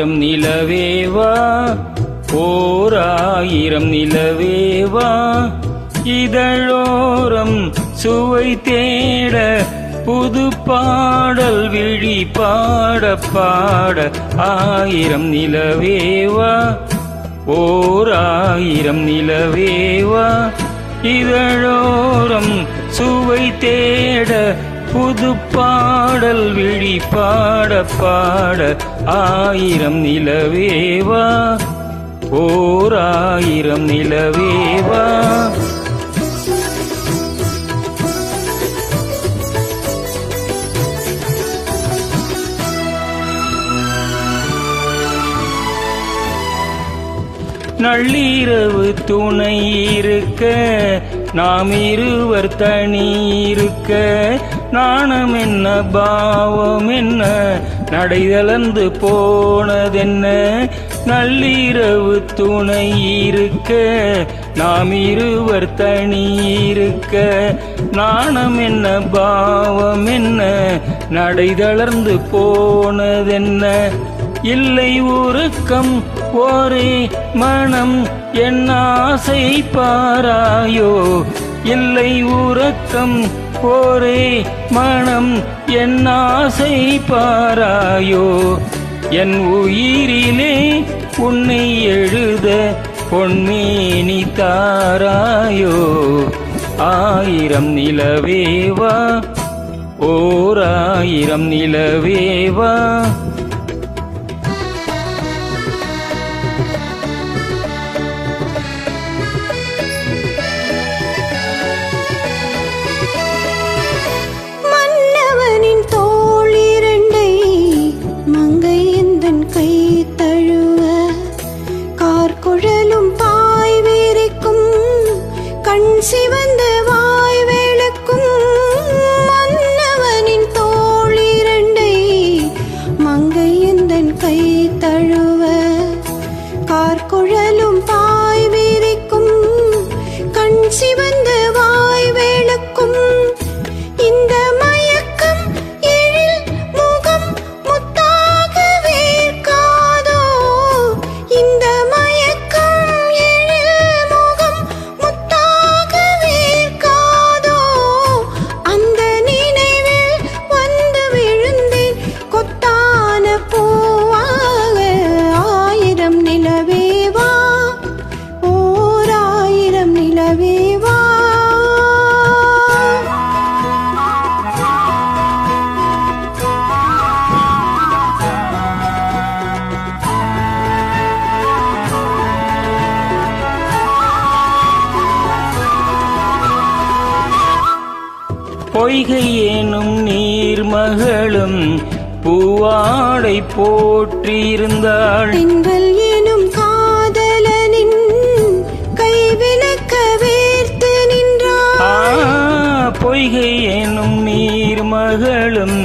ஆயிரம் நிலவேவா, ஓர் ஆயிரம் நிலவேவா, இதழோரம் சுவை தேட புது பாடல் விழி பாட பாட ஆயிரம் நிலவேவா, ஓர் ஆயிரம் நிலவேவா, இதழோரம் சுவை தேட புது பாடல் விழி பாட பாட ஆயிரம் நிலவேவா, ஓர் ஆயிரம் நிலவேவா. நள்ளிரவு துணை இருக்க, நாம் இருவர் தனி இருக்க, நாணம் என்ன பாவம் என்ன நடைதளர்ந்து போனதென்ன. நள்ளிரவு துணை இருக்க, நாம் இருவர் தனி இருக்க, நாணம் என்ன பாவம் என்ன நடைதளர்ந்து போனதென்ன. இல்லை உருக்கம் ஒரே மனம் என் ஆசை பாராயோ, இல்லை உறக்கம் ஒரே மனம் என் ஆசை பாராயோ. என் உயிரிலே உன்னை எழுத பொன்மேனி தாராயோ. ஆயிரம் நிலவேவா, ஓர் ஆயிரம் நிலவேவா. சிவந்த வாய் வேளுக்கும் மன்னவனின் தோள் இரண்டை மங்கை எந்தன் கை தழுவ, கார்குழலும் பாய் வீரிக்கும் கண் சிவந்த வாய் வேளுக்கும். இந்த மயக்கம் எழில் முகம் முத்தாக வேர்க்காதோ, இந்த மயக்கம் எழில் முகம் முத்தாக வேர்க்காதோ. அந்த நினைவில் வந்து விழுந்தேன் கொத்தான பூவாக. ஆயிரம் நிலவேவா, ஓர் ஆயிரம் நிலவேவா. பொய்கை ஏனும் நீர்மகளும் பூவாடை போற்றியிருந்தாள். பெண்கள் எனும் காதலனின் கைவிளக்க வேர்த்து நின்றாள். பொய்கை ஏனும் நீர்மகளும்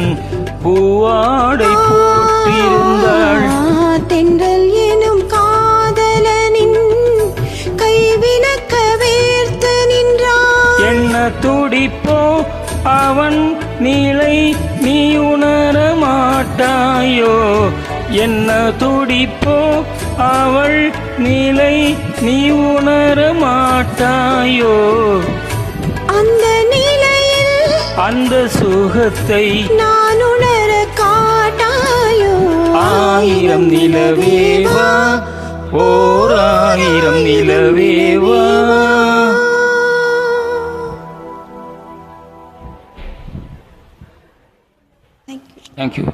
பூவாடை போற்றியிருந்தாள். தென்றல் எனும் காதலனின் கைவிளக்க வேர்த்து நின்றாள். என்ன துடிப்போ அவன் நீளை நீ உணர மாட்டாயோ, என்ன துடிப்போ அவள் நீளை நீ உணர மாட்டாயோ. அந்த நிலையில் அந்த சுகத்தை நான் உணர காட்டாயோ. ஆயிரம் நிலவேவா, ஓர் ஆயிரம் நிலவேவா. Thank you.